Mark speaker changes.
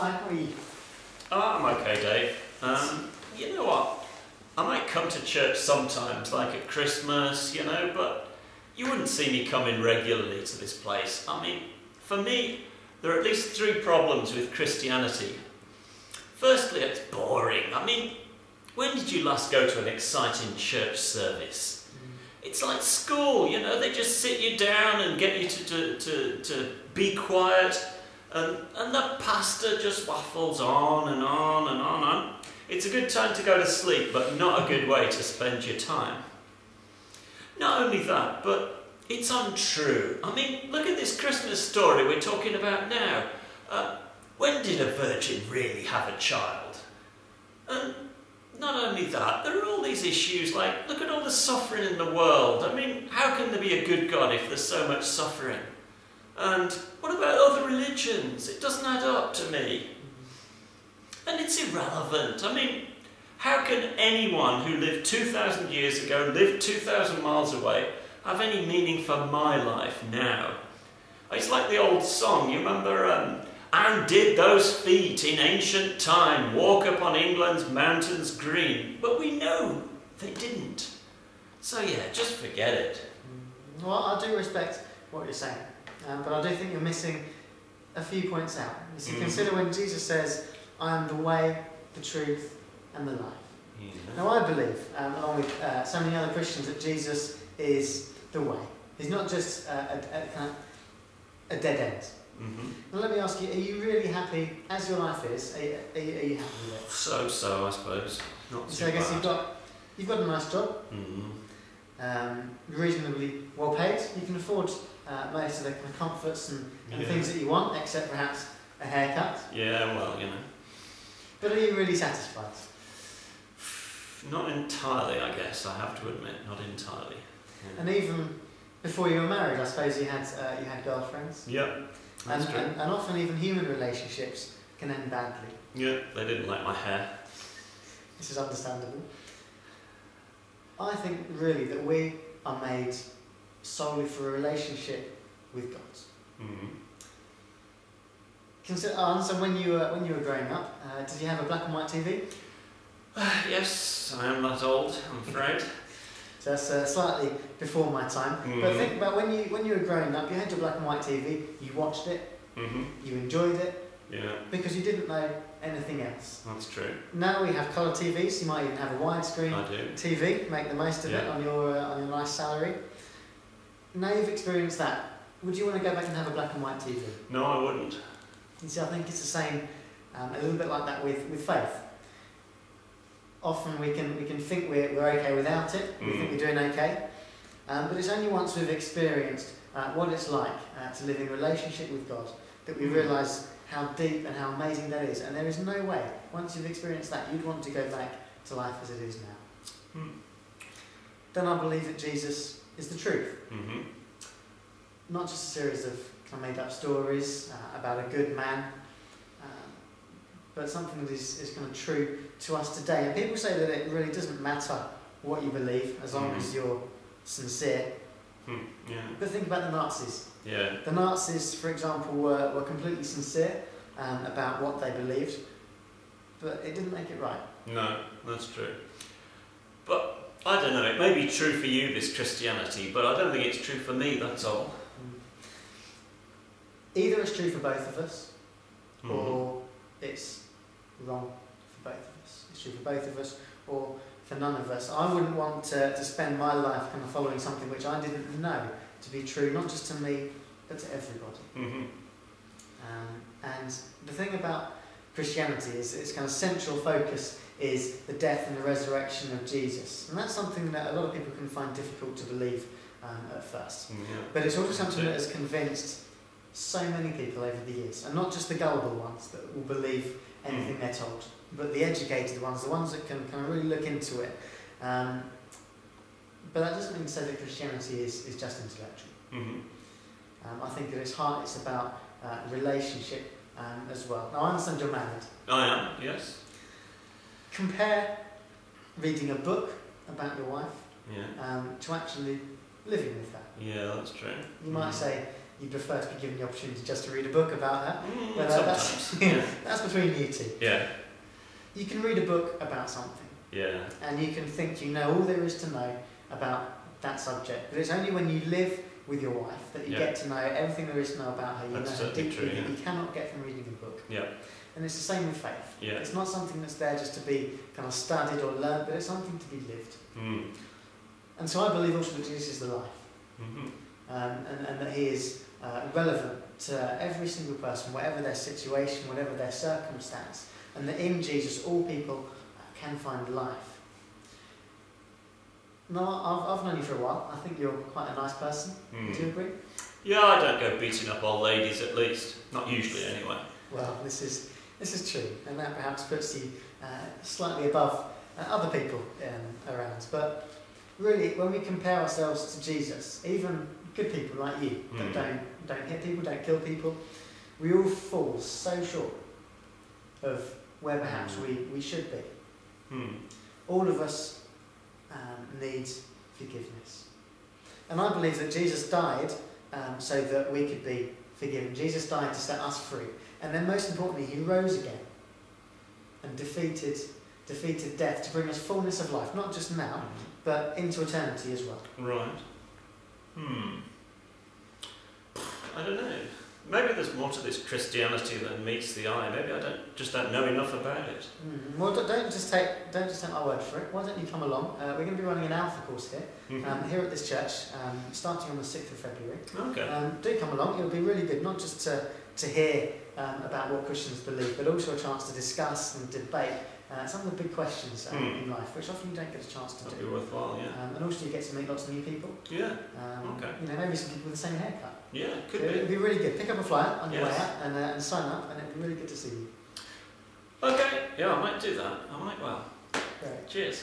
Speaker 1: Hi, how are you?
Speaker 2: Oh, I'm okay, Dave. You know what? I might come to church sometimes, like at Christmas, but you wouldn't see me coming regularly to this place. I mean, for me, there are at least 3 problems with Christianity. Firstly, it's boring. I mean, when did you last go to an exciting church service? It's like school, they just sit you down and get you to be quiet, and the pastor just waffles on and on and on. It's a good time to go to sleep, but not a good way to spend your time. Not only that, but it's untrue. I mean, look at this Christmas story we're talking about now. When did a virgin really have a child? And not only that, there are all these issues like, look at all the suffering in the world. I mean, how can there be a good God if there's so much suffering? And what about other religions? It doesn't add up to me. And it's irrelevant. I mean, how can anyone who lived 2,000 years ago, lived 2,000 miles away, have any meaning for my life now? It's like the old song, you remember, and did those feet in ancient time walk upon England's mountains green? But we know they didn't. So yeah, just forget it.
Speaker 1: Well, I do respect what you're saying, but I do think you're missing a few points out. You see, consider when Jesus says, I am the way, the truth, and the life. Yeah. Now I believe, along with so many other Christians, that Jesus is the way. He's not just a dead end. Now let me ask you, are you really happy as your life is? Are you happy with it?
Speaker 2: So I suppose. Not too
Speaker 1: so I guess
Speaker 2: bad.
Speaker 1: you've got a nice job. Reasonably well paid. You can afford most of the kind of comforts and things that you want, except perhaps a haircut.
Speaker 2: Yeah, well,
Speaker 1: But are you really satisfied?
Speaker 2: Not entirely, I guess. I have to admit, not entirely. Yeah.
Speaker 1: And even before you were married, I suppose you had girlfriends.
Speaker 2: Yeah. That's true.
Speaker 1: And often even human relationships can end badly.
Speaker 2: Yeah, they didn't like my hair.
Speaker 1: This is understandable. I think really that we are made solely for a relationship with God. So when you were growing up, did you have a black and white TV?
Speaker 2: Yes, I am that old, I'm afraid.
Speaker 1: So that's slightly before my time. But think about when you were growing up, you had your black and white TV, you watched it, you enjoyed it, because you didn't know anything else.
Speaker 2: That's true.
Speaker 1: Now we have colour TVs, you might even have a widescreen TV, make the most of it on your nice salary. Now you've experienced that, would you want to go back and have a black and white TV?
Speaker 2: No, I wouldn't.
Speaker 1: You see, I think it's the same, a little bit like that with faith. Often we can think we're okay without it, we think we're doing okay, but it's only once we've experienced what it's like to live in relationship with God that we realise how deep and how amazing that is. And there is no way, once you've experienced that, you'd want to go back to life as it is now. Then I believe that Jesus is the truth. Not just a series of kind of made up stories about a good man, but something that is kind of true to us today. And people say that it really doesn't matter what you believe as long as you're sincere. But think about the Nazis. The Nazis, for example, were completely sincere about what they believed, but it didn't make it right.
Speaker 2: No, that's true. But I don't know, it may be true for you, this Christianity, but I don't think it's true for me, that's all.
Speaker 1: Either it's true for both of us, or it's wrong for both of us. It's true for both of us, or for none of us. I wouldn't want to spend my life kind of following something which I didn't know to be true, not just to me, but to everybody. And the thing about Christianity is its kind of central focus is the death and the resurrection of Jesus. And that's something that a lot of people can find difficult to believe at first. But it's also something that has convinced so many people over the years, and not just the gullible ones that will believe anything they're told, but the educated ones, the ones that can kind of really look into it. But that doesn't mean to say that Christianity is just intellectual. I think at its heart it's about relationship as well. Now I understand you're married.
Speaker 2: I am, yes.
Speaker 1: Compare reading a book about your wife to actually living with her.
Speaker 2: Yeah, that's true.
Speaker 1: You might say, you prefer to be given the opportunity just to read a book about that.
Speaker 2: Sometimes.
Speaker 1: That's between you two.
Speaker 2: Yeah.
Speaker 1: You can read a book about something.
Speaker 2: Yeah.
Speaker 1: And you can think you know all there is to know about that subject. But it's only when you live with your wife that you get to know everything there is to know about her. You
Speaker 2: That's
Speaker 1: know how deeply
Speaker 2: true,
Speaker 1: that you cannot get from reading a book.
Speaker 2: Yeah.
Speaker 1: And it's the same with faith.
Speaker 2: Yeah.
Speaker 1: It's not something that's there just to be kind of studied or learned, but it's something to be lived.
Speaker 2: Mm.
Speaker 1: And so I believe also that Jesus is the life.
Speaker 2: Mm-hmm.
Speaker 1: And that he is relevant to every single person, whatever their situation, whatever their circumstance, and that in Jesus all people can find life. No, I've known you for a while. I think you're quite a nice person.
Speaker 2: Mm.
Speaker 1: Do you agree?
Speaker 2: Yeah, I don't go beating up old ladies, at least. Not usually, anyway.
Speaker 1: Well, this is true, and that perhaps puts you slightly above other people around. But really, when we compare ourselves to Jesus, even good people like you that don't hit people, don't kill people, we all fall so short of where perhaps we should be. All of us need forgiveness, and I believe that Jesus died so that we could be forgiven. Jesus died to set us free, and then most importantly, he rose again and defeated death to bring us fullness of life, not just now, but into eternity as well.
Speaker 2: Right. I don't know. Maybe there's more to this Christianity than meets the eye. Maybe I don't know enough about it.
Speaker 1: Well, don't just take my word for it. Why don't you come along? We're going to be running an Alpha course here, here at this church, starting on the 6th of February.
Speaker 2: Okay.
Speaker 1: Do come along. It'll be really good, not just to hear about what Christians believe, but also a chance to discuss and debate some of the big questions in life, which often you don't get a chance to do.
Speaker 2: That'd be worthwhile, yeah.
Speaker 1: And also you get to meet lots of new people.
Speaker 2: Yeah. Okay.
Speaker 1: Maybe some people with the same haircut.
Speaker 2: Yeah, could
Speaker 1: So
Speaker 2: be.
Speaker 1: it'd be really good. Pick up a flyer on your way out and sign up, and it'd be really good to see you.
Speaker 2: Okay. Yeah, I might do that. I might well.
Speaker 1: Great.
Speaker 2: Cheers.